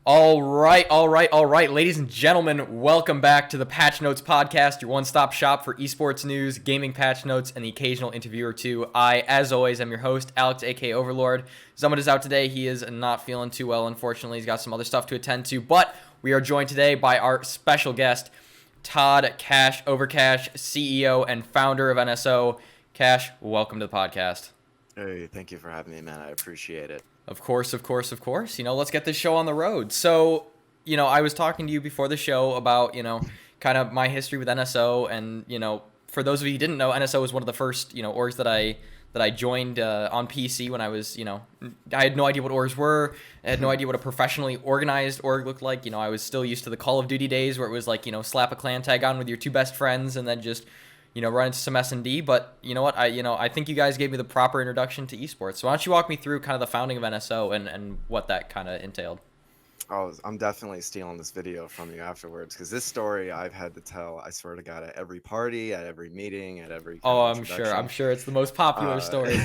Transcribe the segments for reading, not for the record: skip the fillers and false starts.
All right, ladies and gentlemen, welcome back to the Patch Notes podcast, your one-stop shop for esports news, gaming patch notes, and the occasional interview or two. I, as always, am your host, Alex, aka Overlord. Someone is out today. He is not feeling too well, unfortunately. He's got some other stuff to attend to, but we are joined today by our special guest, Todd Cash Overcash, CEO and founder of NSO. Cash, welcome to the podcast. Hey, thank you for having me, man. I appreciate it. Of course. Let's get this show on the road. So, I was talking to you before the show about, kind of my history with NSO. And, for those of you who didn't know, NSO was one of the first, orgs that I joined on PC when I was, I had no idea what orgs were. I had no idea what a professionally organized org looked like. I was still used to the Call of Duty days where it was like, slap a clan tag on with your two best friends and then just run into some S&D. But you know what? I think you guys gave me the proper introduction to esports. So why don't you walk me through kind of the founding of NSO and what that kind of entailed? Oh, I'm definitely stealing this video from you afterwards because this story I've had to tell, I swear to God, at every party, at every meeting, at every kind Oh, of I'm introduction. sure it's the most popular story.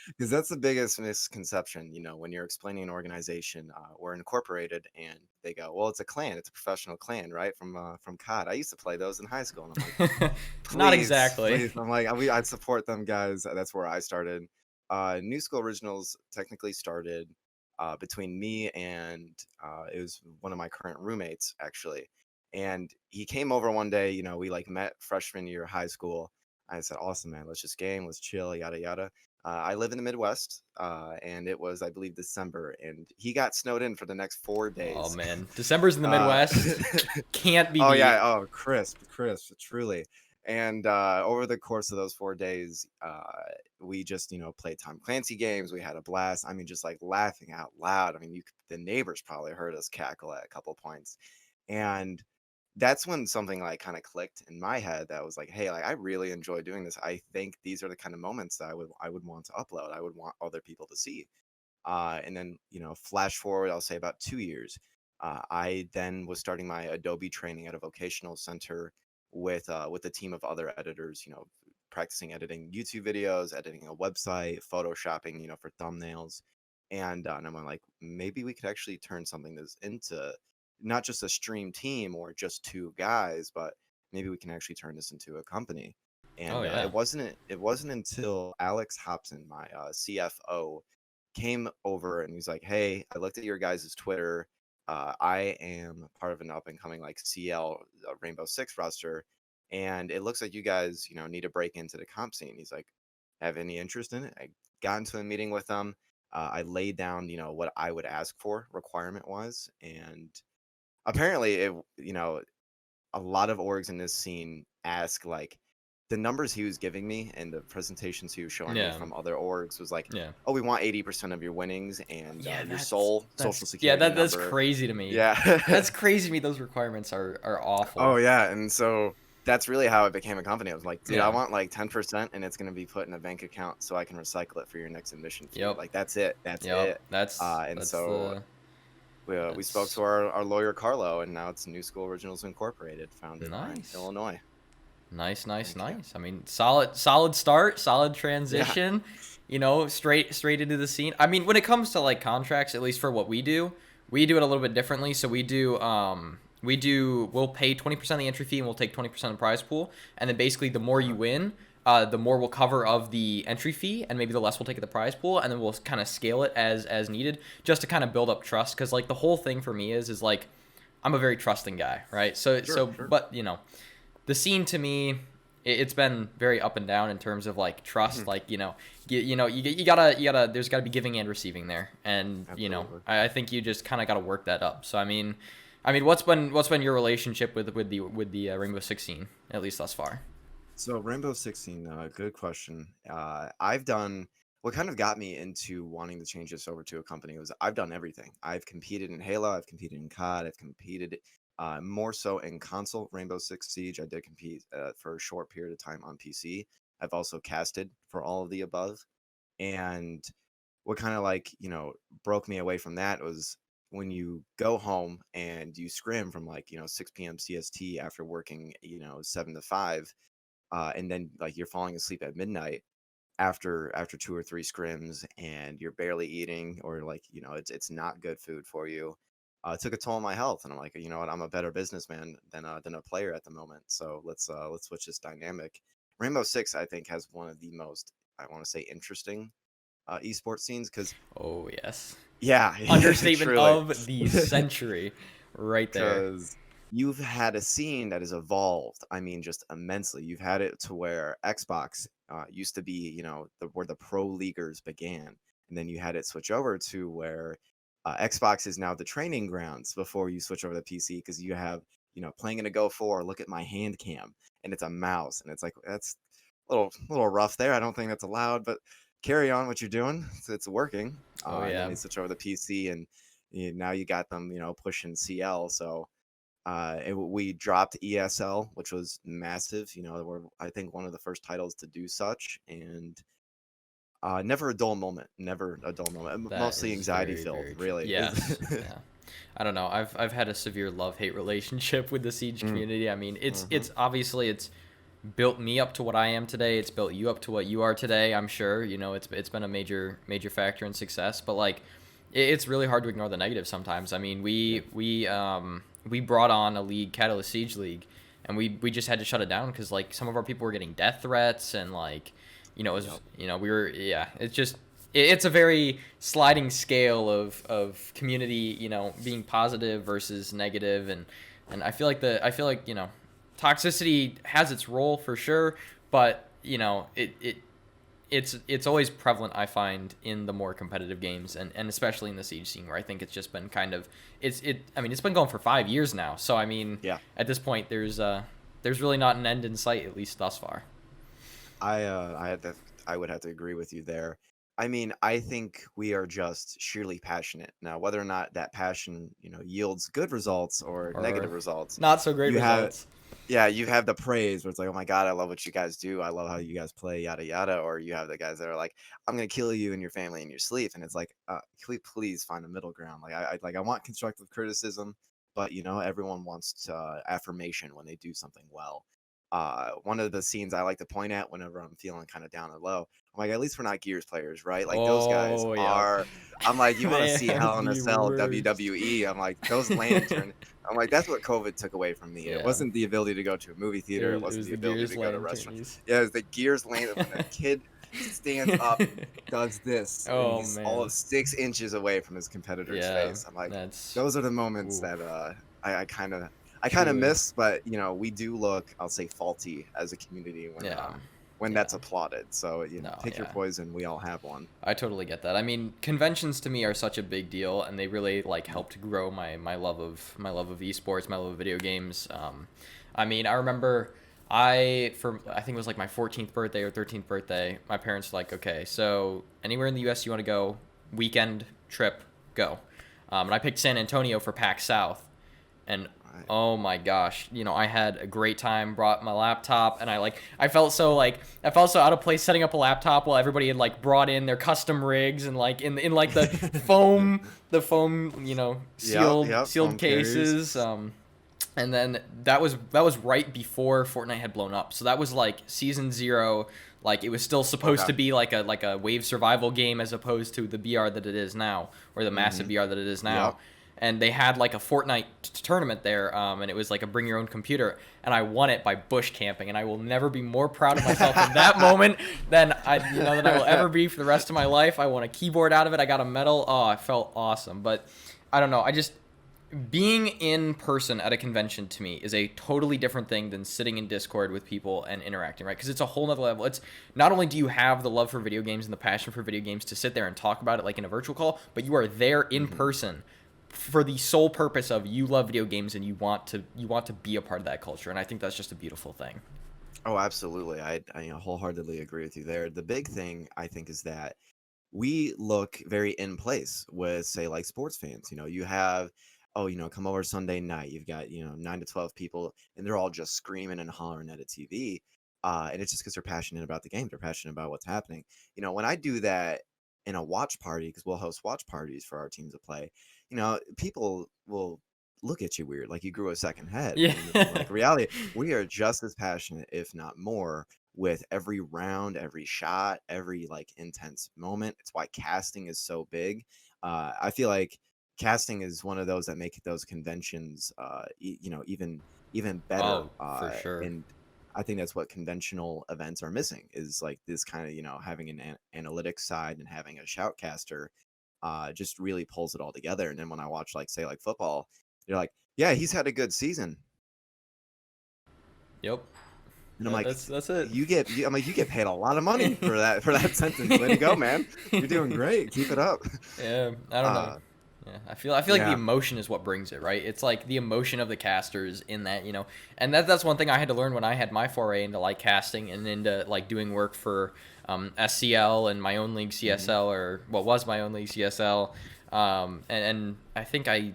Because that's the biggest misconception, when you're explaining an organization, we're incorporated, and they go, well, it's a clan, it's a professional clan, right? From COD. I used to play those in high school, and I'm like, Not please, exactly. please. I'm like, I'd support them, guys. That's where I started. New School Originals technically started between me and it was one of my current roommates, actually. And he came over one day, we like met freshman year of high school. I said, awesome, man, let's just game, let's chill, yada yada. I live in the Midwest, and it was, I believe, December, and he got snowed in for the next 4 Oh days. man, December's in the uh, Midwest can't be oh yeah, beat. oh crisp, truly. And over the course of those 4 days, we just played Tom Clancy games. We had a blast. I mean, just like laughing out loud. I mean, the neighbors probably heard us cackle at a couple points. And that's when something like kind of clicked in my head that was like, hey, like I really enjoy doing this. I think these are the kind of moments that I would want to upload. I would want other people to see. And then, flash forward, I'll say about 2 years. I then was starting my Adobe training at a vocational center with a team of other editors, practicing editing YouTube videos, editing a website, photoshopping, for thumbnails. And I'm like, maybe we could actually turn something that's into not just a stream team or just two guys, but maybe we can actually turn this into a company. Oh And yeah. it wasn't until Alex Hobson, my CFO, came over and he's like, hey, I looked at your guys' Twitter. I am part of an up and coming like CL Rainbow Six roster, and it looks like you guys, need to break into the comp scene. He's like, have any interest in it? I got into a meeting with them. I laid down, what I would ask for requirement wise, and apparently a lot of orgs in this scene ask like the numbers he was giving me and the presentations he was showing me Yeah. from other orgs was like, Yeah. oh, we want 80% of your winnings and Yeah, your that's social yeah, security that's number. crazy to me. Yeah. That's crazy to me. Those requirements are Oh awful. yeah, and so that's really how it became a company. I was like, dude, I Yeah. want like 10% and it's going to be put in a bank account so I can recycle it for your next admission fee. Yep. Like that's it. That's Yep. it. That's And that's so the we spoke that's to our lawyer Carlo, and now it's New School Originals Incorporated, founded in nice. Illinois. Thank you. Nice. I mean, solid start, solid Yeah. transition, straight into the scene. I mean, when it comes to like contracts, at least for what we do it a little bit differently. So we'll pay 20% of the entry fee and we'll take 20% of the prize pool. And then basically the more you Uh-huh. win, the more we'll cover of the entry fee, and maybe the less we'll take at the prize pool, and then we'll kind of scale it as needed, just to kind of build up trust. Because like the whole thing for me is like I'm a very trusting guy, right? Sure, sure. But the scene to me, it's been very up and down in terms of like trust. Mhm. Like you gotta there's gotta be giving and receiving there, and Absolutely. I think you just kind of gotta work that up. So I mean, what's been your relationship with the Rainbow 16, at least thus far? So Rainbow 16, good question. I've done what kind of got me into wanting to change this over to a company was I've done everything. I've competed in Halo, I've competed in COD, I've competed more so in console Rainbow Six Siege. I did compete for a short period of time on PC. I've also casted for all of the above. And what kind of like, broke me away from that was when you go home and you scrim from like, 6 p.m. CST after working, 7 to 5, and then like you're falling asleep at midnight after two or three scrims and you're barely eating or like it's not good food for you, it took a toll on my health. And I'm like, you know what, I'm a better businessman than a player at the moment. So let's switch this dynamic. Rainbow Six, I think, has one of the most, I want to say, interesting esports scenes because Oh yes. yeah, Understatement truly. of the century, right there. Because you've had a scene that has evolved. I mean, just immensely. You've had it to where Xbox used to be, where the pro leaguers began, and then you had it switch over to where Xbox is now the training grounds before you switch over to PC because you have, playing in a Go 4. Look at my hand cam, and it's a mouse, and it's like that's a little rough there. I don't think that's allowed, but carry on what you're doing. It's working. Oh And then yeah. they switch over to PC, and now you got them, pushing CL. So we dropped ESL, which was massive. We're, I think, one of the first titles to do such, and never a dull moment. Never a dull moment. That Mostly is anxiety very, filled, very true. really. Yes. Yeah. I don't know. I've had a severe love-hate relationship with the Siege Mm, community. I mean, mhm. it's obviously it's built me up to what I am today. It's built you up to what you are today. I'm sure. It's been a major factor in success. But like, it's really hard to ignore the negative sometimes. I mean, Yeah. we brought on a league, Catalyst Siege League, and we just had to shut it down because like some of our people were getting death threats and like, it was Yep. we were yeah. It's just it's a very sliding scale of community, being positive versus negative, and I feel like toxicity has its role for sure, but it's always prevalent, I find, in the more competitive games, and especially in the Siege scene, where I think it's just been kind of I mean, it's been going for 5 years now, so I mean, Yeah. at this point there's really not an end in sight, at least thus far. I would have to agree with you there. I mean, I think we are just sheerly passionate. Now, whether or not that passion, yields good results or Or negative results, not so great you have results. yeah, you have the praise where it's like, "Oh my god, I love what you guys do. I love how you guys play, yada yada." Or you have the guys that are like, "I'm gonna kill you and your family in your sleep," and it's like, can we please find a middle ground? Like, I want constructive criticism, but everyone wants affirmation when they do something well. One of the scenes I like to point at whenever I'm feeling kind of down or low, I'm like, at least we're not Gears players, right? Like those guys Oh, yep. are. I'm like, you want to They see are Hell in a the Cell worst. WWE? I'm like, those lantern. I'm like, that's what COVID took away from me. It Yeah. wasn't the ability to go to a movie theater. It It wasn't was the the ability Gears to go to a restaurant. lanternies. Yeah, it was the Gears lantern when a kid stands up and does this, and Oh he's all man. of 6 inches away from his competitor's Yeah, face. I'm like, that's those are the moments oof, that I kind of truly. miss, but we do look, I'll say, faulty as a community Yeah. when Yeah. that's applauded. So No, pick your yeah. poison. We all have one. I totally get that. I mean, conventions to me are such a big deal, and they really like Mhm. helped grow my love of esports, my love of video games. I mean, I remember I think it was like my 14th birthday or 13th birthday. My parents were like, okay, so anywhere in the U.S. you want to go, weekend trip, go. And I picked San Antonio for PAX South, and Right. oh my gosh, I had a great time, brought my laptop, and I felt so out of place setting up a laptop while everybody had like brought in their custom rigs and like in like the foam Yep. sealed Yep. sealed Phone carriers. cases. And then that was right before Fortnite had blown up, so that was like season 0. Like, it was still supposed Okay. to be like a wave survival game, as opposed to the BR that it is now, or the massive Mm-hmm. BR that it is now. Yep. And they had like a Fortnite tournament there, and it was like a bring your own computer, and I won it by bush camping, and I will never be more proud of myself in that moment than I will ever be for the rest of my life. I won a keyboard out of it. I got a medal. Oh, I felt awesome. But I don't know. I just being in person at a convention to me is a totally different thing than sitting in Discord with people and interacting, right? Because it's a whole nother level. It's not only do you have the love for video games and the passion for video games to sit there and talk about it like in a virtual call, but you are there in hmm person for the sole purpose of you love video games and you want to be a part of that culture. And I think that's just a beautiful thing. Oh, absolutely. I wholeheartedly agree with you there. The big thing I think is that we look very in place with, say, like sports fans. You have, oh, come over Sunday night. You've got, 9 to 12 people, and they're all just screaming and hollering at a TV. And it's just because they're passionate about the game. They're passionate about what's happening. When I do that in a watch party, because we'll host watch parties for our teams to play, people will look at you weird, like you grew a second head. Yeah. And like reality, we are just as passionate, if not more, with every round, every shot, every like intense moment. It's why casting is so big. I feel like casting is one of those that make those conventions, even better. Oh, for sure. And I think that's what conventional events are missing is like this kind of having an analytics side and having a shoutcaster, just really pulls it all together. And then when I watch like say like football, you're like, yeah, he's had a good season, Yep. and I'm like, That's it. I'm like, you get paid a lot of money for that sentence. Way to go, man! You're doing great. Keep it up. Yeah, I don't know. Uh, Yeah, I feel like the yeah. emotion is what brings it, right? It's like the emotion of the casters in that, and that's one thing I had to learn when I had my foray into like casting and into like doing work for SCL and my own league Mhm. CSL, or what was my own league CSL. And I think I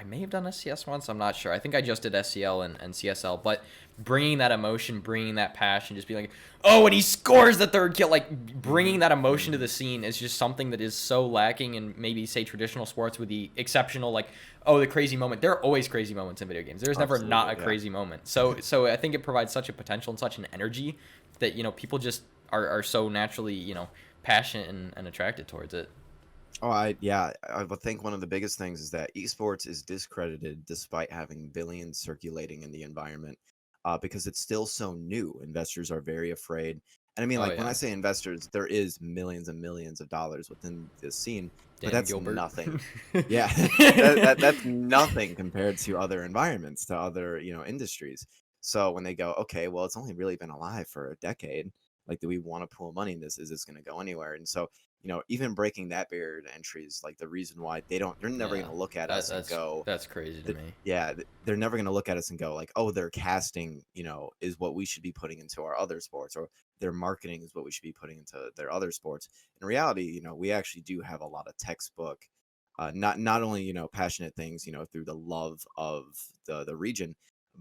may have done SCS once, I'm not sure. I think I just did SCL and CSL, but bringing that emotion, bringing that passion, just being like, oh, and he scores the third kill, like bringing Mhm. that emotion to Mhm. the scene is just something that is so lacking in maybe say traditional sports, with the exceptional, like, oh, the crazy moment. There are always crazy moments in video games. There's never not Absolutely. a Yeah. crazy moment. So I think it provides such a potential and such an energy that people just are so naturally passionate and attracted towards it. Oh, I would think one of the biggest things is that esports is discredited despite having billions circulating in the environment, because it's still so new. Investors are very afraid. And I mean, Oh like when I yeah, say investors, there is millions and millions of dollars within this scene, but Dan that's Gilbert. nothing. Yeah, that's nothing compared to other environments, to other, industries. So when they go, okay, well, it's only really been alive for a decade. Like, do we want to pool money in this? Is this going to go anywhere? And so even breaking that barrier to entry is like the reason why they're never Yeah, going to look at that, us and that's go, that's crazy to me. yeah, they're never going to look at us and go like, oh, their casting, is what we should be putting into our other sports, or their marketing is what we should be putting into their other sports. In reality, we actually do have a lot of textbook, not only, passionate things, through the love of the region,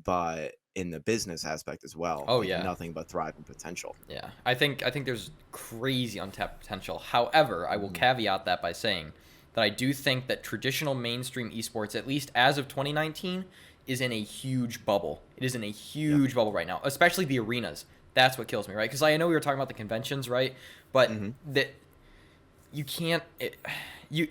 but in the business aspect as well, Oh like yeah, nothing but thriving potential. yeah. I think there's crazy untapped potential. However, I will Hmm. caveat that by saying that I do think that traditional mainstream esports, at least as of 2019, is in a huge bubble. It is in a Yeah. huge bubble right now, especially the arenas. That's what kills me, right? Because I know we were talking about the conventions, right? But Hmm. that you can't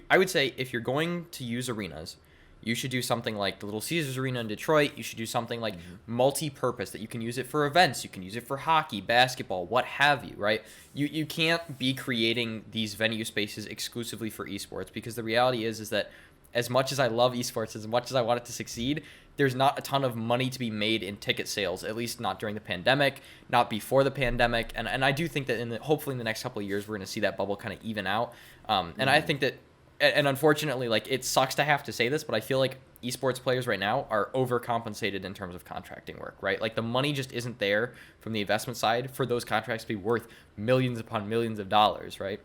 I would say if you're going to use arenas, you should do something like the Little Caesars Arena in Detroit. You should do something like Hmm. multi-purpose, that you can use it for events, you can use it for hockey, basketball, what have you, right? You can't be creating these venue spaces exclusively for esports, because the reality is that as much as I love esports, as much as I want it to succeed, there's not a ton of money to be made in ticket sales, at least not during the pandemic, not before the pandemic. And I do think that hopefully in the next couple of years, we're going to see that bubble kind of even out. And I Hmm. think that, and unfortunately, like, it sucks to have to say this, but I feel like esports players right now are overcompensated in terms of contracting work, right? Like, the money just isn't there from the investment side for those contracts to be worth millions upon millions of dollars, right?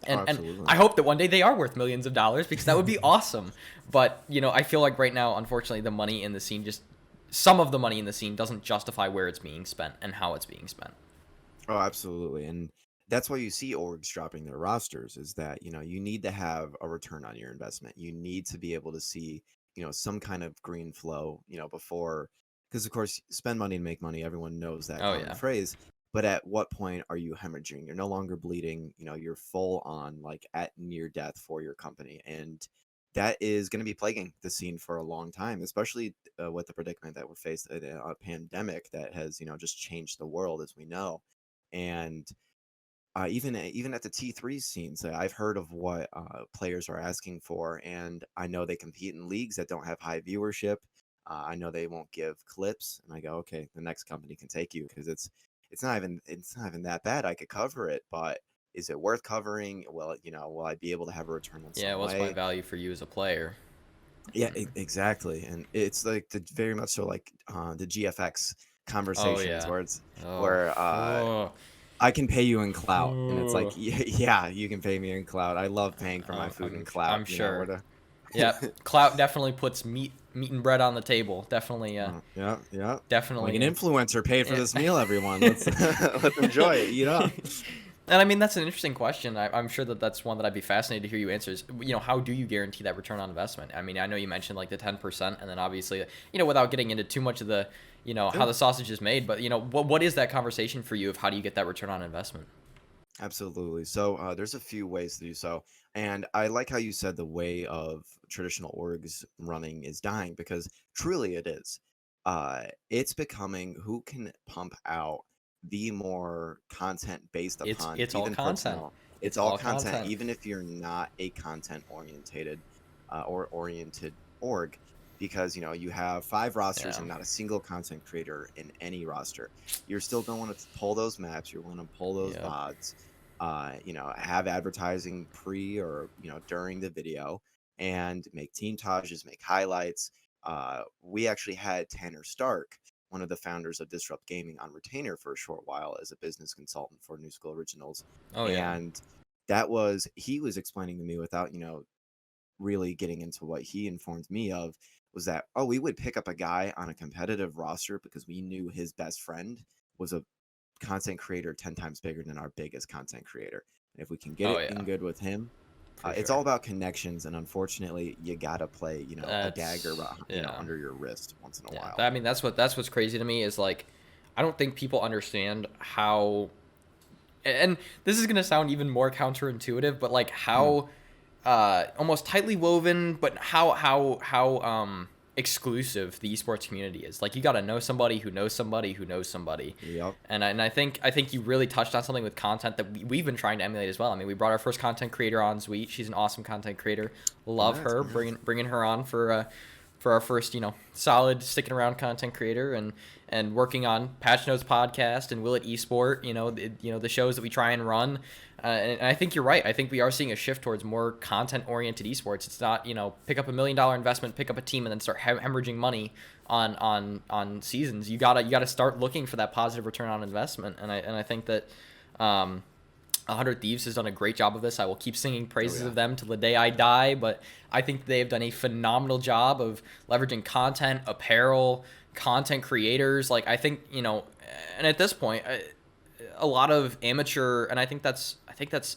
Oh, And absolutely. I hope that one day they are worth millions of dollars, because that would be awesome. But I feel like right now, unfortunately, the money in the scene just some of the money in the scene doesn't justify where it's being spent and how it's being spent. Oh, absolutely. And that's why you see orgs dropping their rosters, is that, you need to have a return on your investment. You need to be able to see, some kind of green flow, before, because of course, spend money and make money. Everyone knows that Oh common yeah. phrase. But at what point are you hemorrhaging? You're no longer bleeding, you're full on like at near death for your company. And that is going to be plaguing the scene for a long time, especially with the predicament that we're faced in a pandemic that has, just changed the world as we know. And even at the T3 scenes, I've heard of what players are asking for, and I know they compete in leagues that don't have high viewership. I know they won't give clips, and I go, okay, the next company can take you, because it's not even that bad. I could cover it, but is it worth covering? Will I be able to have a return in Yeah, some what's my way? value for you as a player? Yeah, exactly. And it's like very much so like the GFX Oh conversations yeah. where it's Oh. where Oh. I can pay you in clout, and it's like, Oh. yeah, you can pay me in clout. I love paying for my I'm, food in I'm clout. I'm Where sure. to Yep. Clout definitely puts meat and bread on the table. Definitely. yeah, yeah. Like an Definitely. influencer, pay for Yeah. this meal, everyone. Let's let's enjoy it. Eat up. And I mean, that's an interesting question. I'm sure that that's one that I'd be fascinated to hear you answer. Is, how do you guarantee that return on investment? I mean, I know you mentioned like the 10%, and then obviously, without getting into too much of the, how Yeah. the sausage is made, but what is that conversation for you of how do you get that return on investment? Absolutely. So there's a few ways to do so, and I like how you said the way of traditional orgs running is dying because truly it is. It's becoming who can pump out the more content based upon It's all even content. personnel. It's It's all all content, content. even if you're not a content oriented org, because you have five rosters Yeah. and not a single content creator in any roster. You're still going to want to pull those maps. You're going to pull those Yep. VODs, have advertising pre or during the video, and make team tages, make highlights. We actually had Tanner Stark, one of the founders of Disrupt Gaming, on retainer for a short while as a business consultant for New School Originals, Oh yeah. and he was explaining to me without really getting into what he informed me of was that, oh, we would pick up a guy on a competitive roster because we knew his best friend was a content creator 10 times bigger than our biggest content creator. And if we can get Oh it yeah. in good with him, For it's sure. all about connections. And unfortunately, you got to play, a dagger, That's yeah. under your wrist once in a Yeah. while. I mean, that's what's crazy to me is like, I don't think people understand how, and this is gonna sound even more counterintuitive, but like Mm, how almost tightly woven, but how exclusive the esports community is. Like you got to know somebody who knows somebody who knows somebody, yep. and I think you really touched on something with content that we've been trying to emulate as well. I mean, we brought our first content creator on, Sweet. She's an awesome content creator. Love Congrats, her. congrats. Bringing her on for our first, solid sticking around content creator, and working on Patch Notes podcast and Will It Esport, the shows that we try and run. And I think you're right. I think we are seeing a shift towards more content-oriented esports. It's not, pick up $1 million investment, pick up a team, and then start hemorrhaging money on seasons. You gotta start looking for that positive return on investment. And I think that 100 Thieves has done a great job of this. I will keep singing Oh praises yeah. of them till the day I die, but I think they have done a phenomenal job of leveraging content, apparel, content creators. Like I think, and at this point, a lot of amateur, and I think that's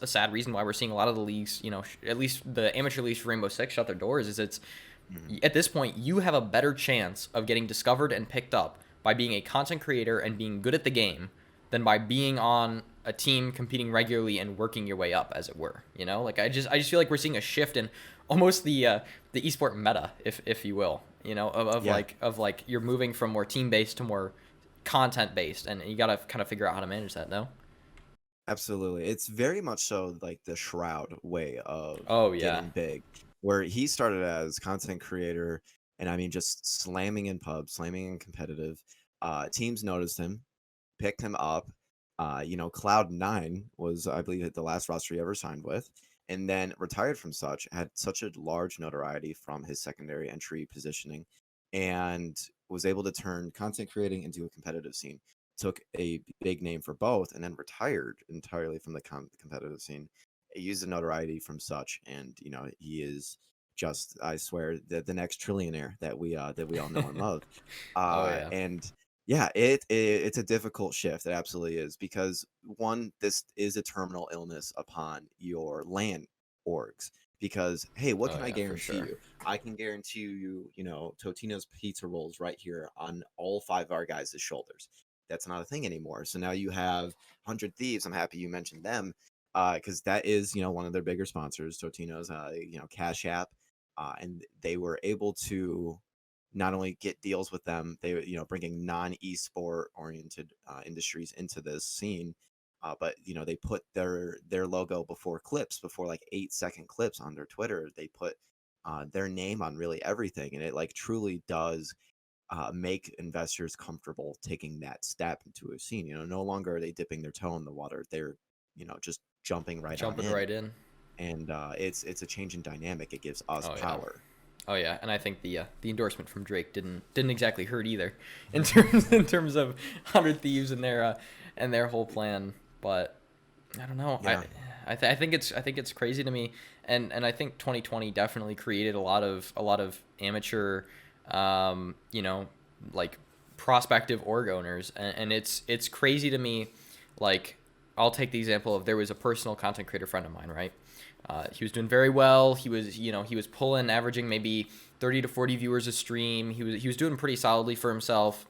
a sad reason why we're seeing a lot of the leagues, at least the amateur leagues for Rainbow Six shut their doors. Is it's Mhm. at this point you have a better chance of getting discovered and picked up by being a content creator and being good at the game than by being on a team competing regularly and working your way up, as it were. Like I just feel like we're seeing a shift in almost the esport meta, if you will. Yeah. Of like you're moving from more team based to more content based, and you gotta kind of figure out how to manage that. No. Absolutely. It's very much so like the Shroud way of Oh yeah. getting big, where he started as content creator and I mean just slamming in pubs, slamming in competitive. Teams noticed him, picked him up. Cloud9 was, I believe, the last roster he ever signed with, and then retired from such, had such a large notoriety from his secondary entry positioning, and was able to turn content creating into a competitive scene. Took a big name for both, and then retired entirely from the competitive scene. He used the notoriety from such, and he is just, I swear, the next trillionaire that we all know and love. Oh yeah. And yeah, it's a difficult shift. It absolutely is because one, this is a terminal illness upon your LAN orgs. Because hey, what Oh can I yeah, for guarantee sure. you? I can guarantee you, Totino's pizza rolls right here on all five of our guys' shoulders. That's not a thing anymore. So now you have 100 Thieves. I'm happy you mentioned them because that is, one of their bigger sponsors, Totino's, Cash App, and they were able to not only get deals with them, they bringing non-esport oriented industries into this scene, but they put their logo before clips, before like 8-second clips on their Twitter. They put their name on really everything, and it like truly does make investors comfortable taking that step into a scene. No longer are they dipping their toe in the water; they're just jumping right on Jumping in, right in. and it's a change in dynamic. It gives us Oh yeah. power. Oh yeah, and I think the endorsement from Drake didn't exactly hurt either, in terms of 100 Thieves and their whole plan. But I don't know. Yeah. I think it's crazy to me, and I think 2020 definitely created a lot of amateur, you know, like prospective org owners, and it's crazy to me. Like I'll take the example of there was a personal content creator friend of mine, right? He was doing very well. He was pulling, averaging maybe 30 to 40 viewers a stream. He was doing pretty solidly for himself.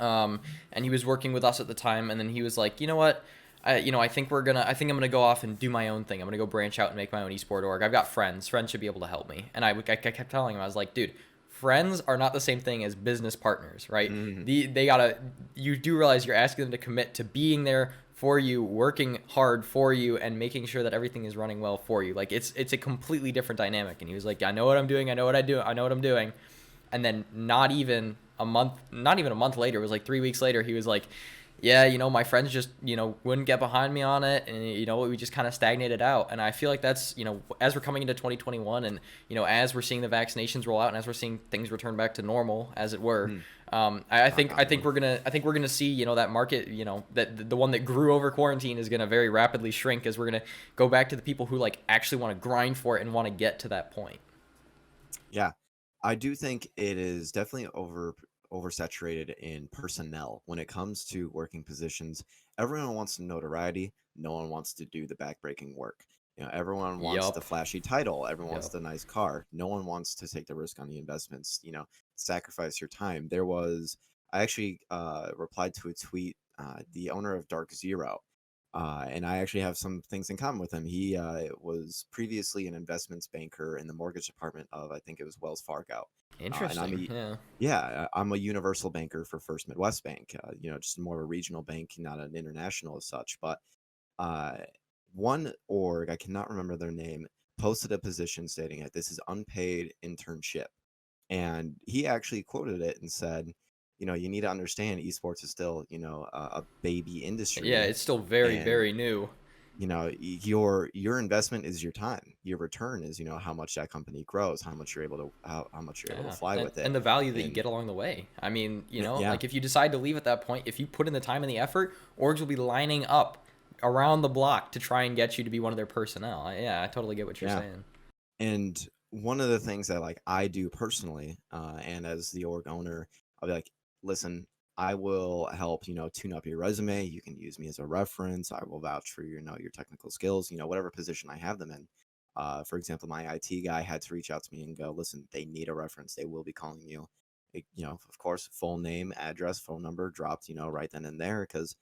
And he was working with us at the time. And then he was like, you know what? I think I'm gonna go off and do my own thing. I'm gonna go branch out and make my own esport org. I've got friends. Friends should be able to help me. And I kept telling him, I was like, dude, friends are not the same thing as business partners, right? Hmm. You do realize you're asking them to commit to being there for you, working hard for you, and making sure that everything is running well for you. Like it's a completely different dynamic. And he was like, I know what I'm doing. I know what I do. I know what I'm doing. And then not even a month later, it was like 3 weeks later, he was like, yeah, my friends just, wouldn't get behind me on it. And, we just kind of stagnated out. And I feel like that's, as we're coming into 2021 and, as we're seeing the vaccinations roll out and as we're seeing things return back to normal, as it were, Mm. I think we're gonna see, that market, that the one that grew over quarantine is gonna very rapidly shrink as we're gonna go back to the people who like actually want to grind for it and want to get to that point. Yeah, I do think it is definitely oversaturated in personnel when it comes to working positions. Everyone wants notoriety. No one wants to do the backbreaking work. Everyone wants the Yup. flashy title. Everyone wants Yup. the nice car. No one wants to take the risk on the investments. Sacrifice your time. I actually replied to a tweet. The owner of Dark Zero. And I actually have some things in common with him. He was previously an investments banker in the mortgage department of, I think it was Wells Fargo. And Interesting. Yeah. yeah, I'm a universal banker for First Midwest Bank. Just more of a regional bank, not an international as such. But uh, one org, I cannot remember their name, posted a position stating that this is unpaid internship. And he actually quoted it and said, you need to understand esports is still, a baby Yeah, industry. it's still very, And very new. your investment is your time. Your return is how much that company grows, how much you're able to Yeah, fly with it. and the value that you And get along the way. I mean, yeah, like if you decide to leave at that point, if you put in the time and the effort, orgs will be lining up around the block to try and get you to be one of their personnel. Yeah, I totally get what you're yeah. saying. And one of the things that like I do personally, and as the org owner, I'll be like, listen, I will help, tune up your resume. You can use me as a reference. I will vouch for your technical skills, whatever position I have them in. For example, my IT guy had to reach out to me and go, listen, they need a reference. They will be calling you. Of course, full name, address, phone number dropped, right then and there, because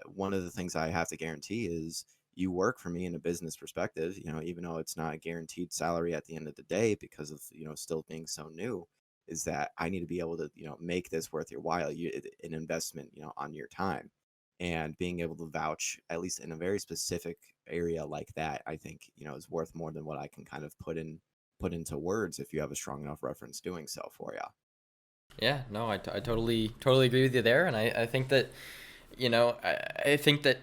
one of the things I have to guarantee is you work for me in a business perspective, even though it's not a guaranteed salary at the end of the day because of, still being so new, is that I need to be able to, make this worth your while, an investment, on your time. And being able to vouch, at least in a very specific area like that, I think, is worth more than what I can kind of put into words if you have a strong enough reference doing so for you. Yeah, no, I totally agree with you there, and I think that I think that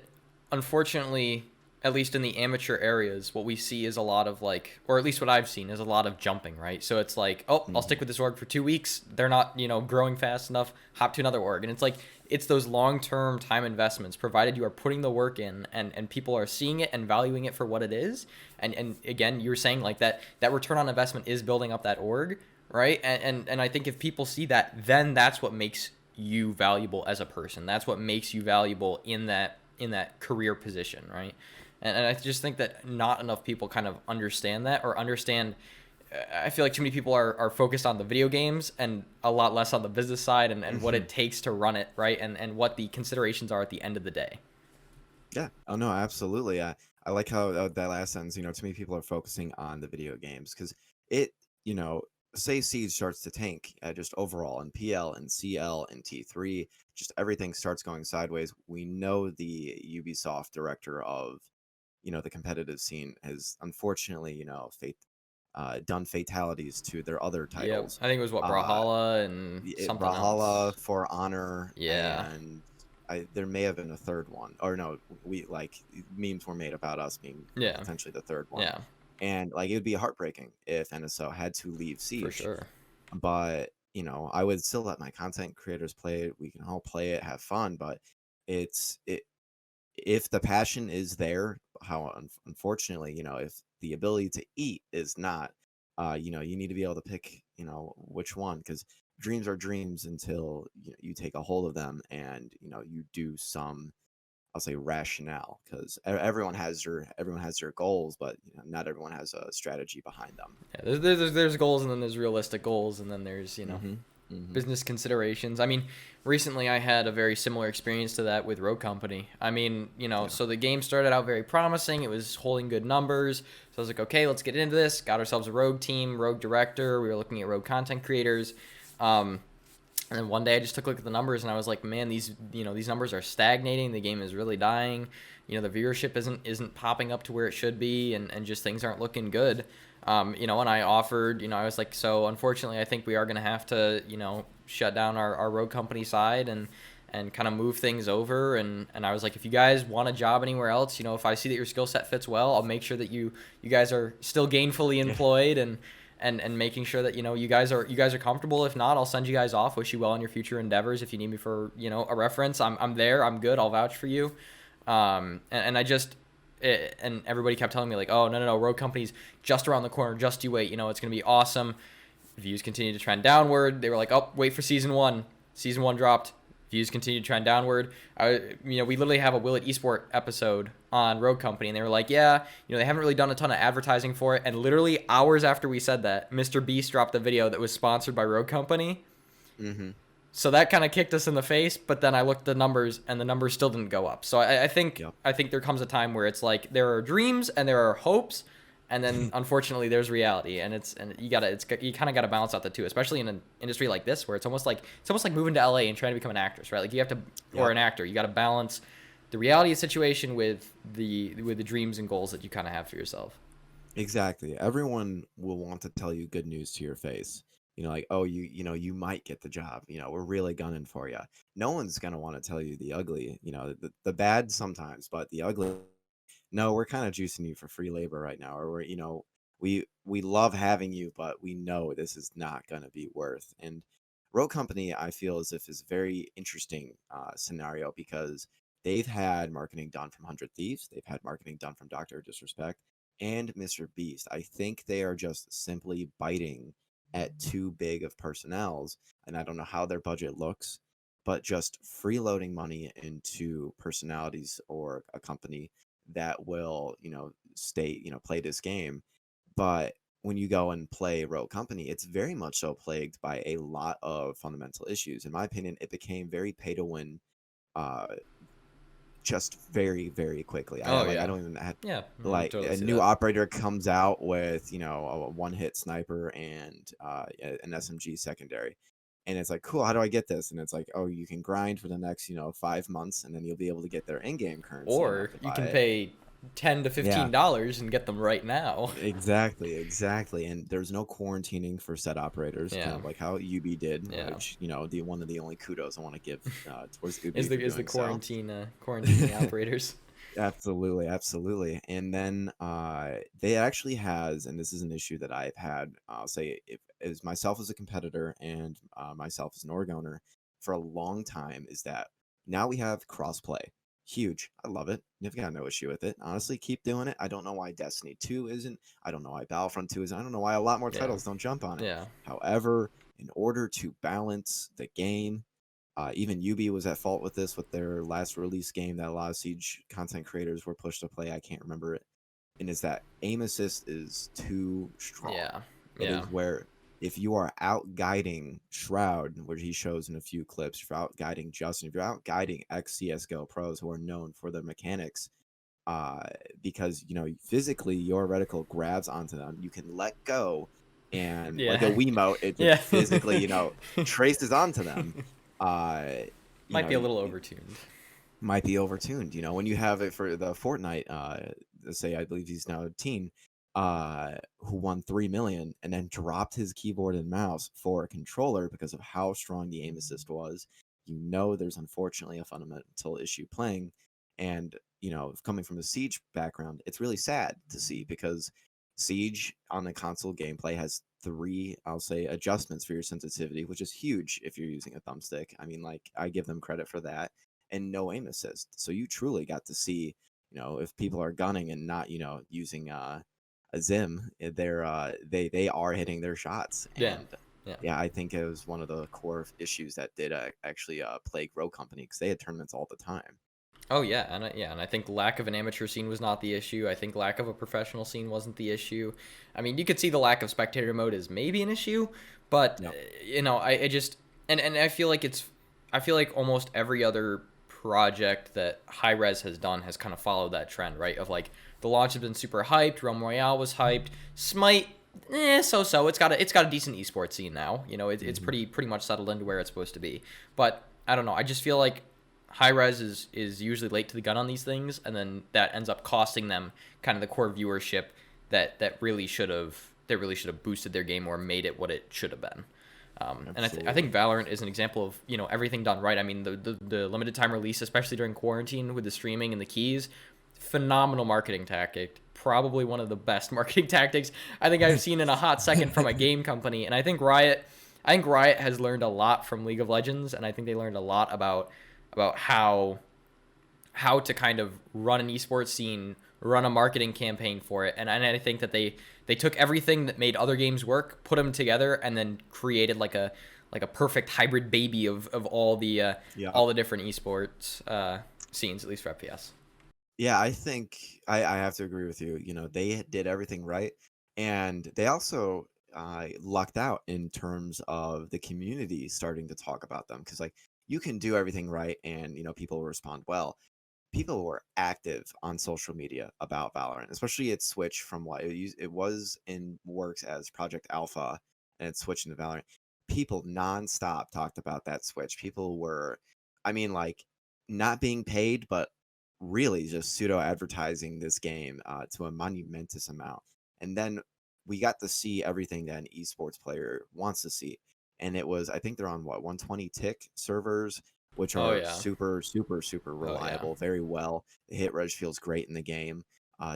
unfortunately, at least in the amateur areas, what we see is a lot of like, or at least what I've seen is a lot of jumping, right? So it's like, oh, I'll stick Hmm. with this org for 2 weeks. They're not, growing fast enough. Hop to another org, and it's like it's those long-term time investments, provided you are putting the work in and people are seeing it and valuing it for what it is. And again, you were saying like that return on investment is building up that org, right? And I think if people see that, then that's what makes you valuable as a person. That's what makes you valuable in that career position, right? And I just think that not enough people kind of understand that or understand. I feel like too many people are focused on the video games and a lot less on the business side and what Hmm. it takes to run it, right? And what the considerations are at the end of the day. Yeah. Oh no, absolutely. I like how that last sentence. Too many people are focusing on the video games because it, you know, say Siege starts to tank, just overall in PL and CL and T3, just everything starts going sideways. We know the Ubisoft director of, the competitive scene has unfortunately, done fatalities to their other Yep. titles. I think it was what Uh, Brawlhalla and something Brawlhalla, else. For Honor, Yeah. and there may have been a third one, or no, we like memes were made about us being Yeah. potentially the third one, Yeah. and like it would be heartbreaking if NSO had to leave For Siege, sure. but I would still let my content creators play it. We can all play it, have fun, but it if the passion is there, how unfortunately, if the ability to eat is not, you need to be able to pick, which one, because dreams are dreams until you take a hold of them and you do some, I'll say, rationale, because everyone has their goals, but not everyone has a strategy behind them. Yeah. There's goals and then there's realistic goals and then there's Hmm. Hmm. business considerations. I mean, recently I had a very similar experience to that with Rogue Company. I mean, Yeah. so the game started out very promising. It was holding good numbers. So I was like, okay, let's get into this. Got ourselves a Rogue team, Rogue director. We were looking at Rogue content creators. Um, and then one day I just took a look at the numbers and I was like, man, these numbers are stagnating. The game is really dying. The viewership isn't popping up to where it should be, and just things aren't looking good. And I offered, I was like, so unfortunately, I think we are going to have to, shut down our Rogue Company side and kind of move things over. And I was like, if you guys want a job anywhere else, if I see that your skill set fits well, I'll make sure that you guys are still gainfully Yeah. employed and making sure that you guys are comfortable. If not, I'll send you guys off. Wish you well in your future endeavors. If you need me for a reference, I'm there. I'm good. I'll vouch for you. And I just and everybody kept telling me like, oh, no, Rogue Company's just around the corner. Just you wait. It's gonna be awesome. Views continue to trend downward. They were like, oh, wait for season one. Season one dropped. Views continue to trend downward. We literally have a Will It Esport episode on Rogue Company, and they were like, yeah, they haven't really done a ton of advertising for it. And literally hours after we said that, Mr. Beast dropped a video that was sponsored by Rogue Company. Hmm. So that kind of kicked us in the face. But then I looked at the numbers, and the numbers still didn't go up. So I think Yep. I think there comes a time where it's like there are dreams and there are hopes, and then unfortunately there's reality, and you kind of gotta balance out the two, especially in an industry like this where it's almost like moving to LA and trying to become an actress, right? Like you have to, or Yep. an actor, you got to balance the reality of the situation with the dreams and goals that you kind of have for yourself. Exactly. Everyone will want to tell you good news to your face. Like, oh, you might get the job. We're really gunning for you. No one's gonna want to tell you the ugly. The bad sometimes, but the ugly. No, we're kind of juicing you for free labor right now, or we love having you, but we know this is not gonna be worth. And Road Company, I feel as if is a very interesting scenario because they've had marketing done from 100 Thieves, they've had marketing done from Doctor Disrespect and Mr. Beast. I think they are just simply biting at too big of personnels, and I don't know how their budget looks, but just freeloading money into personalities or a company that will, play this game. But when you go and play Rogue Company, it's very much so plagued by a lot of fundamental issues. In my opinion, it became very pay to win uh, just very, very quickly. Oh I yeah, don't even have yeah, I like totally a see new that. operator comes out with a one hit sniper and an SMG secondary, and it's like, cool, how do I get this? And it's like, oh, you can grind for the next 5 months, and then you'll be able to get their in-game currency enough Or to you buy can it. pay $10 to Yeah. $15 and get them right now. Exactly, exactly. And there's no quarantining for set operators, kind Yeah, of like how UB did, yeah. which, the one of the only kudos I want to give towards Is UB the for is the doing so. quarantining the operators? Absolutely, absolutely. And then they actually has, and this is an issue that I've had, I'll say, if, as myself as a competitor and myself as an org owner for a long time, is that now we have crossplay. Huge. I love it. You've got no issue with it. Honestly, keep doing it. I don't know why Destiny 2 isn't. I don't know why Battlefront 2 isn't. I don't know why a lot more Yeah, titles don't jump on it. yeah, However, in order to balance the game, even UB was at fault with this with their last release game that a lot of Siege content creators were pushed to play. I can't remember it. And is that aim assist is too strong. yeah, It yeah, is where if you are out guiding Shroud, which he shows in a few clips, if you're out guiding Justin, if you're out guiding ex CSGO pros who are known for their mechanics, uh, because physically your reticle grabs onto them, you can let go, and like a yeah, Wiimote, it just yeah. physically traces onto them. uh Might be a little overtuned. might be overtuned. When you have it for the Fortnite, let's say I believe he's now a teen, who won 3 million and then dropped his keyboard and mouse for a controller because of how strong the aim assist was. There's unfortunately a fundamental issue playing, and coming from a Siege background, it's really sad to see because Siege on the console gameplay has three, I'll say, adjustments for your sensitivity, which is huge if you're using a thumbstick. I mean, like, I give them credit for that, and no aim assist. So you truly got to see, if people are gunning and not, using a Zim, they are hitting their shots. Yeah, And yeah. yeah, I think it was one of the core issues that did actually plague Row Company because they had tournaments all the time. Oh yeah, and I think lack of an amateur scene was not the issue. I think lack of a professional scene wasn't the issue. I mean, you could see the lack of spectator mode as maybe an issue, But Yep. I just and I feel like almost every other project that High Res has done has kind of followed that trend, right? Of like the launch has been super hyped, Realm Royale was hyped, Smite, so. It's got a decent esports scene now. It's Hmm. pretty much settled into where it's supposed to be. But I don't know. I just feel like High Res is usually late to the gun on these things, and then that ends up costing them kind of the core viewership that really should have boosted their game or made it what it should have been. And I think Absolutely. Valorant is an example of everything done right. I mean the limited time release, especially during quarantine with the streaming and the keys, phenomenal marketing tactic. Probably one of the best marketing tactics I think I've seen in a hot second from a game company. And I think Riot has learned a lot from League of Legends, and I think they learned a lot about how to kind of run an esports scene, run a marketing campaign for it, and I think that they took everything that made other games work, put them together, and then created like a perfect hybrid baby of Yeah. all the different esports scenes, at least for FPS. Yeah, I think I have to agree with you. They did everything right, and they also lucked out in terms of the community starting to talk about them. Because like you can do everything right, and people respond well. People were active on social media about Valorant, especially it switched from what it was in works as Project Alpha, and it switched into Valorant. People nonstop talked about that switch. People were, I mean, like not being paid, but really just pseudo advertising this game to a monumentous amount. And then we got to see everything that an esports player wants to see. And it was, I think they're on what, 120 tick servers, which Oh are yeah, super, super, super oh yeah, reliable, very well. The hit reg feels great in the game.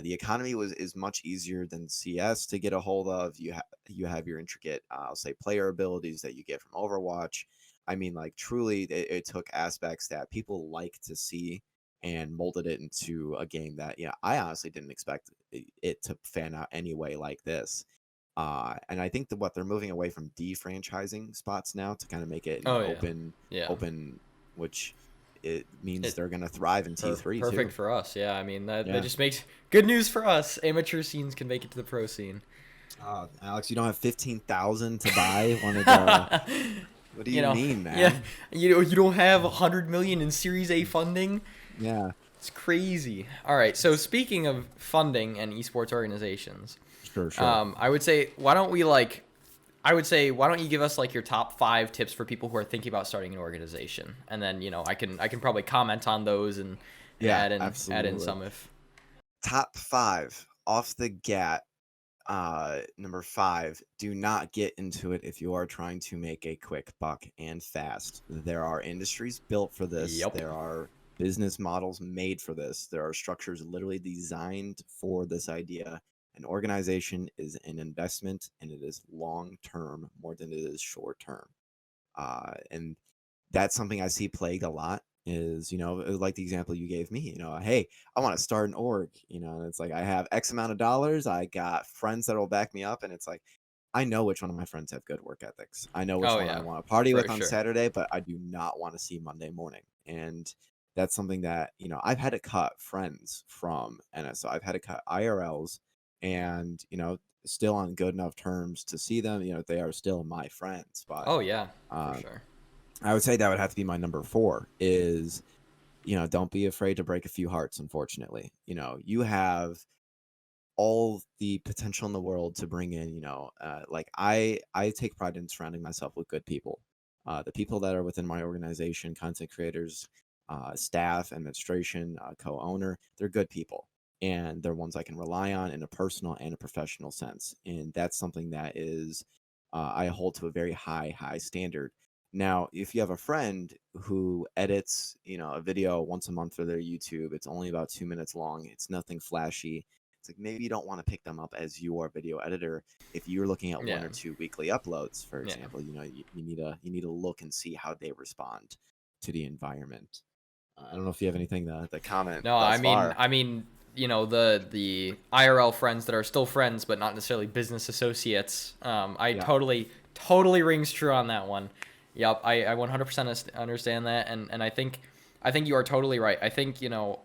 The economy is much easier than CS to get a hold of. You have your intricate, I'll say, player abilities that you get from Overwatch. I mean, like truly, it took aspects that people like to see and molded it into a game that I honestly didn't expect it to fan out anyway like this. And I think that what they're moving away from defranchising spots now to kind of make it oh yeah, open, yeah. open, which it means It they're gonna thrive in T3 perfect too. for us. Yeah, I mean that Yeah. just makes good news for us. Amateur scenes can make it to the pro scene. Alex, you don't have 15,000 to buy one of the. What do you you know, mean, yeah, man? you don't have 100 million in Series A funding. Yeah, It's crazy. All right, so speaking of funding and esports organizations, sure, sure. I would say why don't you give us like your top 5 tips for people who are thinking about starting an organization, and then I can probably comment on those and Yeah, add in absolutely. some if. Top five off the gat. Number five, do not get into it if you are trying to make a quick buck and fast. There are industries built for this. Yep. There are business models made for this. There are structures literally designed for this idea. An organization is an investment, and it is long term more than it is short term. And that's something I see plagued a lot is, like the example you gave me, hey, I want to start an org, and it's like I have X amount of dollars, I got friends that will back me up, and it's like I know which one of my friends have good work ethics. I know which Oh one I yeah, want to party for with on sure. Saturday, but I do not want to see Monday morning. And that's something that, I've had to cut friends from NSO. I've had to cut IRLs and, still on good enough terms to see them, they are still my friends, but Oh yeah, for uh, sure. I would say that would have to be my number four is, don't be afraid to break a few hearts, unfortunately. You have all the potential in the world to bring in, like I take pride in surrounding myself with good people. The people that are within my organization, content creators, staff, administration, co-owner, they're good people. And they're ones I can rely on in a personal and a professional sense. And that's something that is I hold to a very high standard. Now, if you have a friend who edits, a video once a month for their YouTube, it's only about 2 minutes long. It's nothing flashy. It's like maybe you don't want to pick them up as your video editor. If you're looking at one Yeah, or two weekly uploads, for yeah. example, you need to look and see how they respond to the environment. I don't know if you have anything to comment No, thus far. the IRL friends that are still friends but not necessarily business associates. I Yeah. totally rings true on that one. Yep, I 100% understand that, and I think you are totally right. I think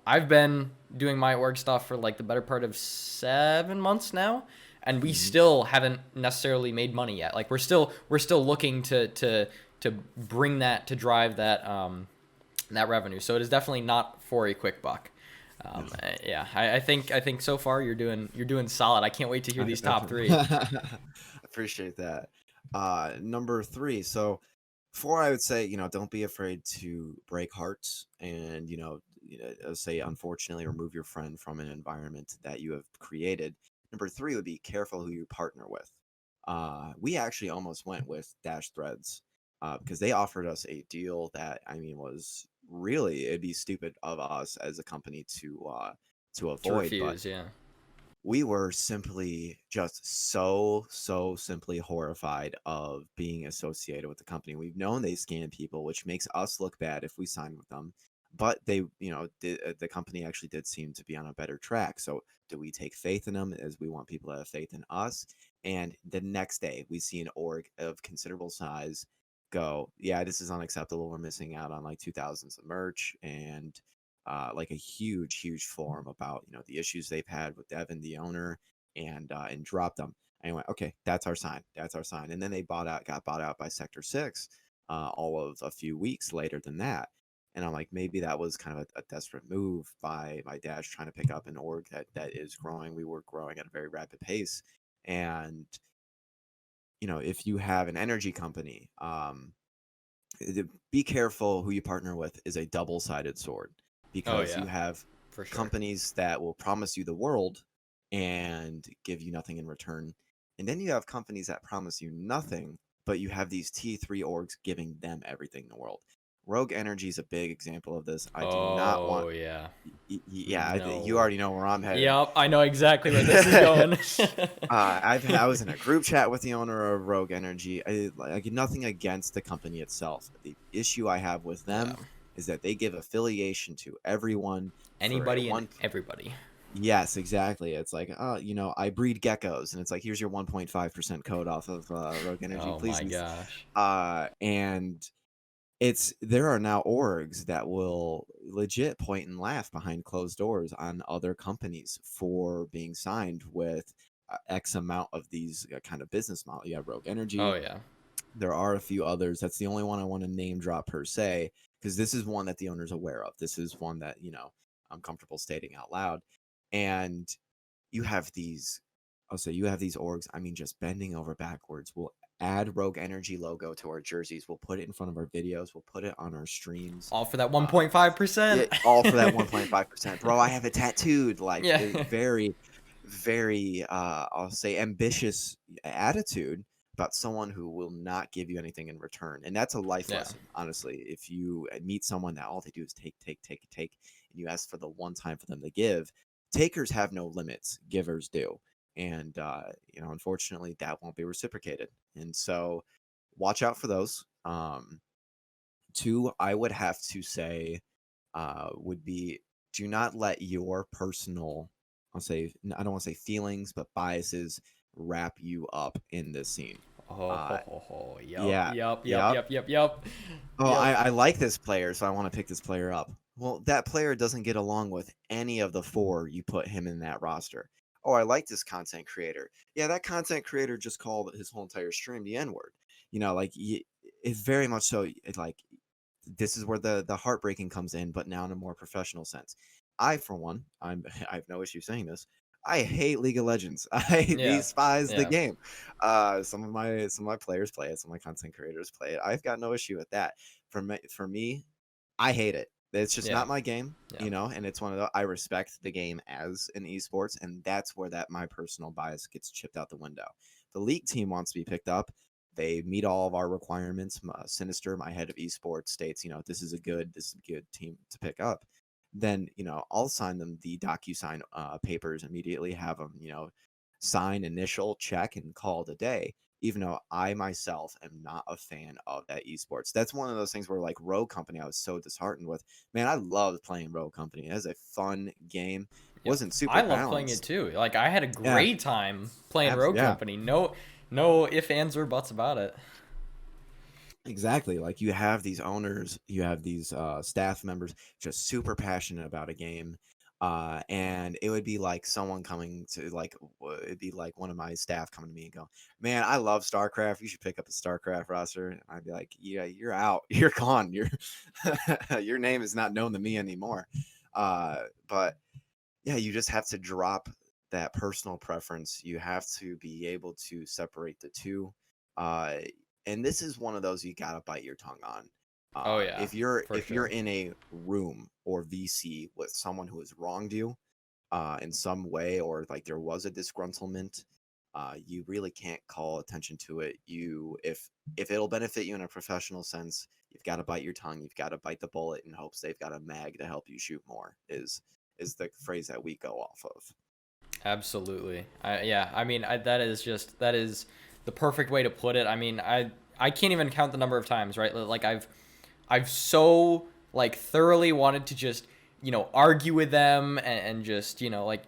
I've been doing my org stuff for like the better part of 7 months now, and we Hmm. still haven't necessarily made money yet. Like we're still looking to bring that, to drive that revenue. So it is definitely not for a quick buck. No, Yeah, I think so far you're doing solid. I can't wait to hear I these top three. definitely appreciate that. Number three. So, four, I would say, don't be afraid to break hearts and, say, unfortunately, remove your friend from an environment that you have created. Number three would be careful who you partner with. We actually almost went with Dash Threads because they offered us a deal that, I mean, was really, it'd be stupid of us as a company to To avoid, but refuse, yeah. we were simply just so simply horrified of being associated with the company. We've known they scam people, which makes us look bad if we sign with them. But the company actually did seem to be on a better track. So do we take faith in them as we want people to have faith in us? And the next day, we see an org of considerable size go, yeah, this is unacceptable. We're missing out on like 2000s of merch and like a huge forum about the issues they've had with Devin, the owner, and dropped them. And I went, okay, that's our sign. That's our sign. And then they got bought out by Sector 6, all of a few weeks later than that. And I'm like, maybe that was kind of a desperate move by Dash trying to pick up an org that is growing. We were growing at a very rapid pace, and if you have an energy company, be careful who you partner with is a double-sided sword Oh because yeah, you have for sure. companies that will promise you the world and give you nothing in return. And then you have companies that promise you nothing, but you have these T3 orgs giving them everything in the world. Rogue Energy is a big example of this. I do not want, Oh yeah. yeah, you No. already know where I'm headed. Yep, I know exactly where this is going. I was in a group chat with the owner of Rogue Energy. I get nothing against the company itself. The issue I have with Yeah. them is that they give affiliation to everyone for a Anybody and one. everybody. Yes, exactly. It's like, I breed geckos, and it's like, here's your 1.5% code off of Rogue Energy, Oh please. my gosh. And there are now orgs that will legit point and laugh behind closed doors on other companies for being signed with X amount of these kind of business model. You have Rogue Oh Energy. yeah. There are a few others. That's the only one I want to name drop per se, because this is one that the owner's aware of. This is one that I'm comfortable stating out loud. And you have these, I'll say, you have these orgs. I mean, just bending over backwards. We'll add Rogue Energy logo to our jerseys. We'll put it in front of our videos. We'll put it on our streams. All for that Uh, yeah, 1.5%. all for that 1.5%. Bro, I have it tattooed. Like Yeah. a very, very, I'll say, ambitious attitude about someone who will not give you anything in return. And that's a life Yeah. lesson, honestly. If you meet someone that all they do is take, and you ask for the one time for them to give, takers have no limits, givers do. And, unfortunately, that won't be reciprocated. And so watch out for those. Two, I would have to say, would be do not let your personal, I don't want to say feelings, but biases wrap you up in this scene. Oh, Uh, ho, ho, ho. Yup, yeah, yup, yup, yep. yup, yup, yup. Oh, I, Yup. I like this player, so I want to pick this player up. Well, that player doesn't get along with any of the four you put him in that roster. Oh, I like this content creator. Yeah, that content creator just called his whole entire stream the N word. It's very much so. Like this is where the heartbreaking comes in, but now in a more professional sense. I, for one, I have no issue saying this. I hate League of Legends. I Yeah. despise the Yeah. game. Some of my players play it. Some of my content creators play it. I've got no issue with that. For me, I hate it. It's just Yeah. not my game, Yeah. and it's one of the I respect the game as an esports, and that's where that my personal bias gets chipped out the window. The league team wants to be picked up. They meet all of our requirements. Sinister, my head of esports, states, this is a good team to pick up. Then I'll sign them the DocuSign papers immediately. Have them sign, initial, check, and call it a day. Even though I myself am not a fan of that esports, that's one of those things where like Rogue Company, I was so disheartened with. Man, I loved playing Rogue Company. It was a fun game. Yep. Wasn't I super love playing it balanced. too. Like I had a Yeah, great time playing Rogue absolutely. Yeah. Company. No ifs, ands, or buts about it. Exactly. Like you have these owners, you have these staff members just super passionate about a game. And it would be like someone coming to like it'd be like one of my staff coming to me and go, "Man, I love StarCraft. You should pick up a StarCraft roster." And I'd be like, "Yeah, you're out. You're gone. Your your name is not known to me anymore." But yeah, you just have to drop that personal preference. You have to be able to separate the two. Uh, and this is one of those you gotta bite your tongue on. Oh yeah, for If you're sure. in a room or VC with someone who has wronged you in some way, or like there was a disgruntlement, you really can't call attention to it. If it'll benefit you in a professional sense, you've got to bite your tongue. You've got to bite the bullet in hopes they've got a mag to help you shoot more. Is the phrase that we go off of. Absolutely. Yeah. I mean, that is the perfect way to put it. I mean, I can't even count the number of times, right? Like I've so like thoroughly wanted to just argue with them and just like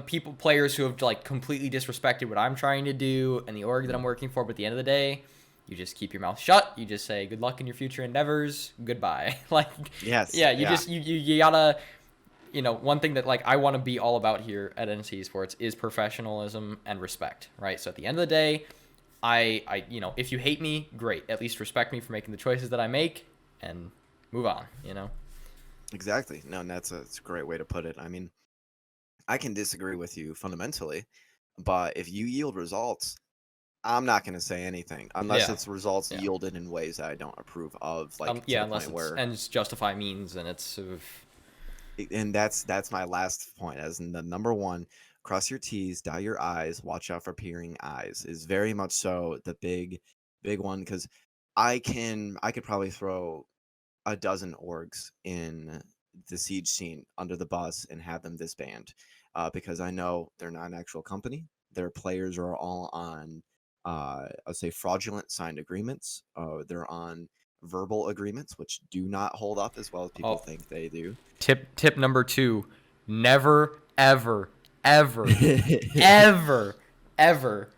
people players who have like completely disrespected what I'm trying to do and the org that I'm Mm. working for. But at the end of the day, you just keep your mouth shut. You just say good luck in your future endeavors. Goodbye. Like, Yes, yeah, you yeah, just you gotta one thing that like I want to be all about here at NC Esports is professionalism and respect, right? So at the end of the day, if you hate me, great. At least respect me for making the choices that I make and move on. exactly. No, and that's a great way to put it. I mean, I can disagree with you fundamentally, but if you yield results, I'm not going to say anything unless Yeah. it's results Yeah. yielded in ways that I don't approve of, like to Yeah, the unless point it's where, and it's justify means and it's and that's my last point as in the number one, cross your T's, dot your I's, watch out for peering eyes is very much so the big one because I could probably throw a dozen orgs in the siege scene under the bus and have them disband because I know they're not an actual company. Their players are all on, I'll say, fraudulent signed agreements. They're on verbal agreements, which do not hold up as well as people oh, think they do. tip number 2, never ever ever ever ever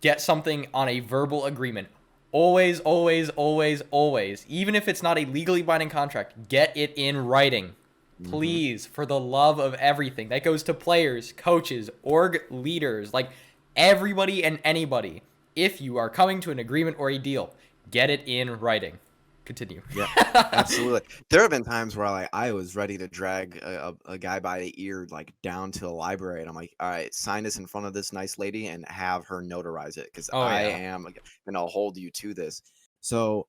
get something on a verbal agreement. Always, always, always, always. Even if it's not a legally binding contract, get it in writing. Hmm. Please, for the love of everything. That goes to players, coaches, org leaders, like everybody and anybody. If you are coming to an agreement or a deal, get it in writing. Continue. Yeah, absolutely. There have been times where like I was ready to drag a guy by the ear like down to the library, and I'm like, "All right, sign this in front of this nice lady and have her notarize it because Oh I yeah. am gonna hold you to this." So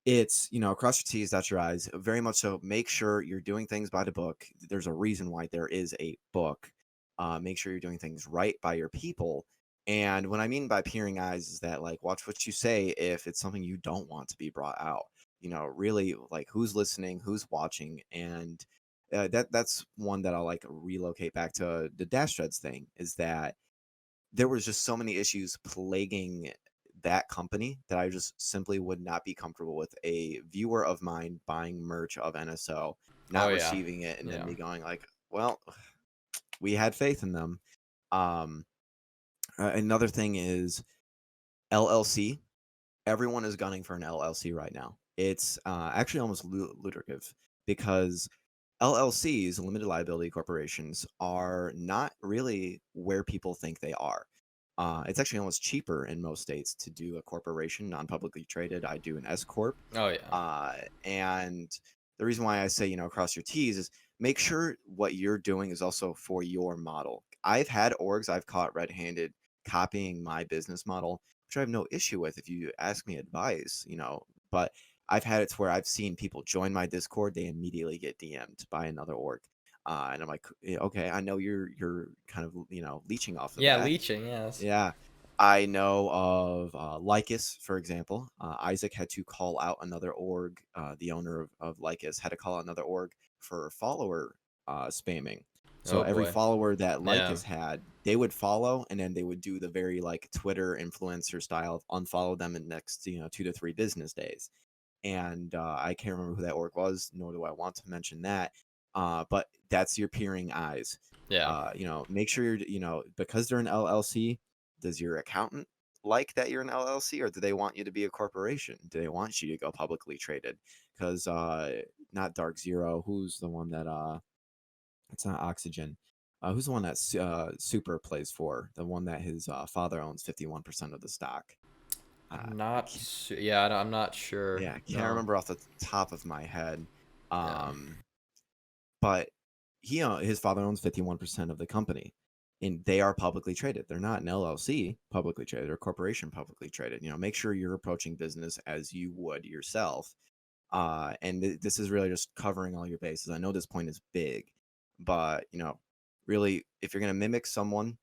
it's cross your T's, dot your I's, very much so. Make sure you're doing things by the book. There's a reason why there is a book. Make sure you're doing things right by your people. And what I mean by peering eyes is that like watch what you say if it's something you don't want to be brought out. Really like who's listening, who's watching, and that's one that I'll like relocate back to the Dash Threads thing is that there was just so many issues plaguing that company that I just simply would not be comfortable with a viewer of mine buying merch of NSO, Oh not yeah. receiving it, and then Yeah. me going like, "Well, we had faith in them." Um, Another thing is LLC. Everyone is gunning for an LLC right now. It's actually almost lucrative because LLCs, limited liability corporations, are not really where people think they are. It's actually almost cheaper in most states to do a corporation, non-publicly traded. I do an S corp, Oh yeah. and the reason why I say cross your T's is make sure what you're doing is also for your model. I've had orgs I've caught red-handed copying my business model, which I have no issue with if you ask me advice, but I've had it to where I've seen people join my Discord, they immediately get DM'd by another org. And I'm like, "Yeah, okay, I know you're kind of leeching off of Yeah, that." leeching, yes. Yeah. I know of Lycus, for example. Isaac had to call out another org. The owner of Lycus had to call out another org for follower spamming. So Oh every boy. follower that Yeah. Lycus had, they would follow, and then they would do the very like Twitter influencer style of unfollow them in next 2 to 3 business days. And I can't remember who that org was, nor do I want to mention that. But that's your peering eyes. Yeah. Make sure you're, because they're an LLC, does your accountant like that you're an LLC, or do they want you to be a corporation? Do they want you to go publicly traded? Because not Dark Zero, who's the one that It's not Oxygen. Who's the one that Super plays for? The one that his father owns 51% of the stock. I'm I not. can't, Yeah, I'm not sure. yeah, I can't No. remember off the top of my head. Yeah. Um, but his father owns 51% of the company, and they are publicly traded. They're not an LLC publicly traded or corporation publicly traded. Make sure you're approaching business as you would yourself. And this is really just covering all your bases. I know this point is big, but really, if you're going to mimic someone,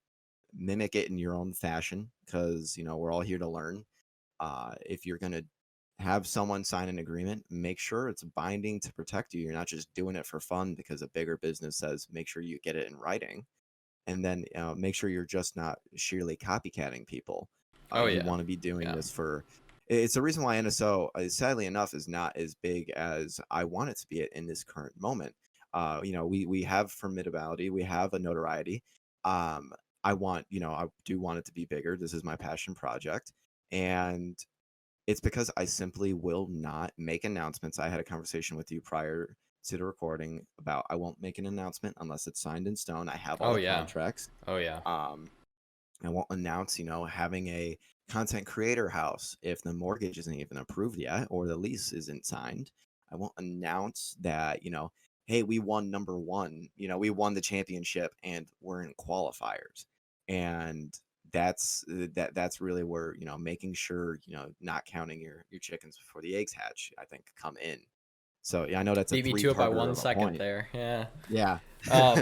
mimic it in your own fashion, because we're all here to learn. If you're going to have someone sign an agreement, make sure it's binding to protect you. You're not just doing it for fun because a bigger business says make sure you get it in writing. And then make sure you're just not sheerly copycatting people. Oh You yeah. want to be doing Yeah. this for. It's the reason why NSO, sadly enough, is not as big as I want it to be in this current moment. We have formidability, we have a notoriety. I do want it to be bigger. This is my passion project, and it's because I simply will not make announcements. I had a conversation with you prior to the recording about I won't make an announcement unless it's signed in stone. I have all Oh the yeah. contracts. Oh yeah. Um, I won't announce, having a content creator house if the mortgage isn't even approved yet or the lease isn't signed. I won't announce that, hey, we won number one, we won the championship and we're in qualifiers. And that's really where, making sure, not counting your chickens before the eggs hatch, I think come in. So yeah, I know that's a Beat me to it by three-parter one of a second point. there. Yeah. Yeah.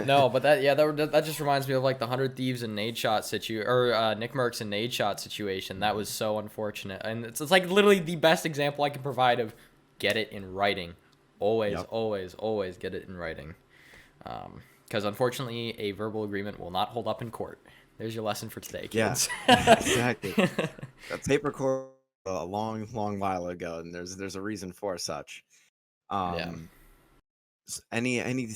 No, but that just reminds me of like the 100 Thieves and Nade Shot Nick Merckx and Nade Shot situation. That was so unfortunate, and it's like literally the best example I can provide of get it in writing. Always, Yep. always, always get it in writing. Because unfortunately, a verbal agreement will not hold up in court. There's your lesson for today, Yeah. kids. Exactly. A tape recorder a long, long while ago, and there's a reason for such. Yeah. Um, any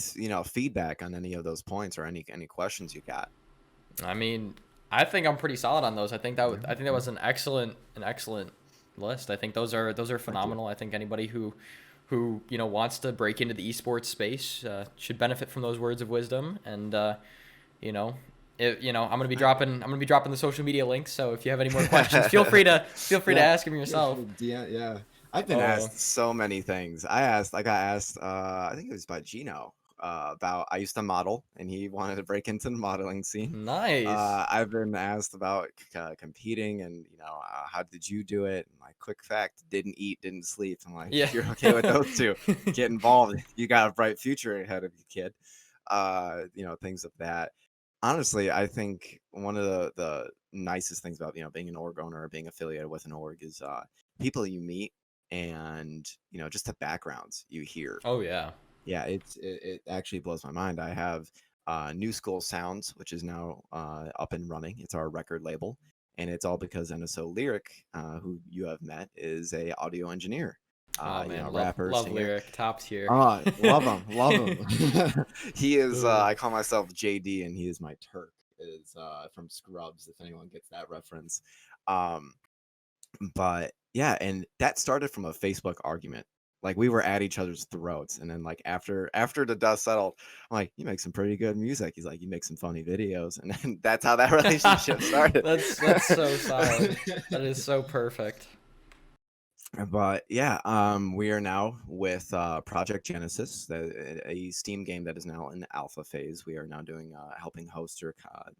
feedback on any of those points or any questions you got? I mean, I think I'm pretty solid on those. Yeah, I think that yeah. was an excellent list. I think those are Thank you. phenomenal. I think anybody who wants to break into the esports space should benefit from those words of wisdom. And you know, I'm gonna be dropping the social media links. So if you have any more questions, feel free to Yeah, ask them feel free yourself. to yeah. I've been Oh, asked so many things. I got asked, I think it was by Gino, about I used to model and he wanted to break into the modeling scene. nice. I've been asked about competing and how did you do it? And my quick fact: didn't eat, didn't sleep. I'm like, Yeah. if you're okay with those two, get involved. You got a bright future ahead of you, kid. Things of that. Honestly, I think one of the nicest things about being an org owner or being affiliated with an org is people you meet and just the backgrounds you hear. Oh yeah. Yeah, it actually blows my mind. I have New School Sounds, which is now up and running. It's our record label, and it's all because NSO Lyric, who you have met, is a audio engineer, Oh man, rapper, love singer. lyric top tier. Oh, love him, love him. He is. I call myself JD, and he is my Turk. Is from Scrubs, if anyone gets that reference. Um, but yeah, and that started from a Facebook argument. Like we were at each other's throats, and then like after the dust settled, I'm like, "You make some pretty good music." He's like, "You make some funny videos," and then that's how that relationship started. That's so solid. That is so perfect. But yeah, we are now with Project Genesis, a Steam game that is now in alpha phase. We are now doing helping host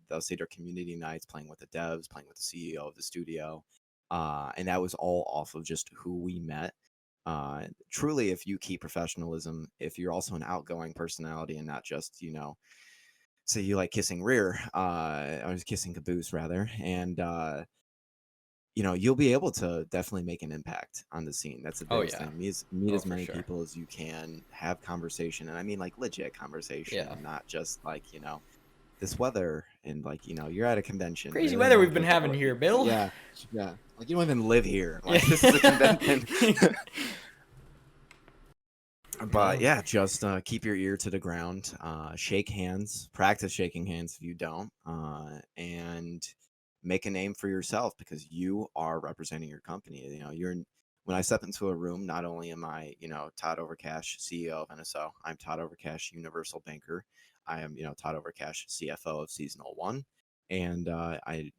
they'll say their community nights, playing with the devs, playing with the CEO of the studio, and that was all off of just who we met. Truly, if you keep professionalism, if you're also an outgoing personality and not just say you like kissing rear, or kissing caboose rather, and you'll be able to definitely make an impact on the scene. That's the Oh biggest yeah. thing. Meet Oh as for many sure. people as you can, have conversation, and I mean like legit Yeah. conversation, not just like this weather and like you're at a convention. Crazy Really weather want we've been people having to here, Bill. yeah, yeah. Like you don't even live here. Like this is a Yeah. convention. But Yeah. yeah, just keep your ear to the ground. Shake hands. Practice shaking hands if you don't, and make a name for yourself because you are representing your company. When I step into a room, not only am I Todd Overcash, CEO of NSO, I'm Todd Overcash, Universal Banker. I am, Todd Overcash, CFO of Seasonal One, and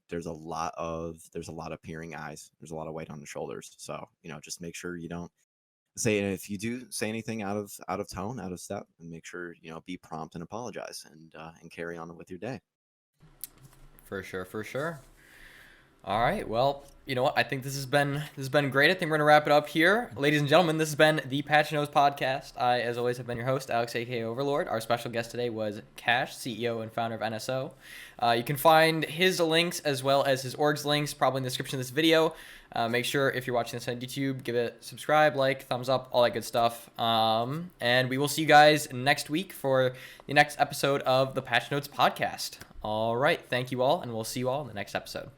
there's a lot of peering eyes. There's a lot of weight on the shoulders. So just make sure you don't say, and if you do say anything out of tone, out of step, and make sure be prompt and apologize, and carry on with your day. For sure, for sure. All right. Well, you know what? I think this has been great. I think we're gonna wrap it up here, ladies and gentlemen. This has been the Patch Nose Podcast. I, as always, have been your host, Alex, aka Overlord. Our special guest today was Cash, CEO and founder of NSO. You can find his links as well as his org's links probably in the description of this video. Make sure if you're watching this on YouTube, give it subscribe, like, thumbs up, all that good stuff. And we will see you guys next week for the next episode of the Patch Notes Podcast. All right. Thank you all, and we'll see you all in the next episode.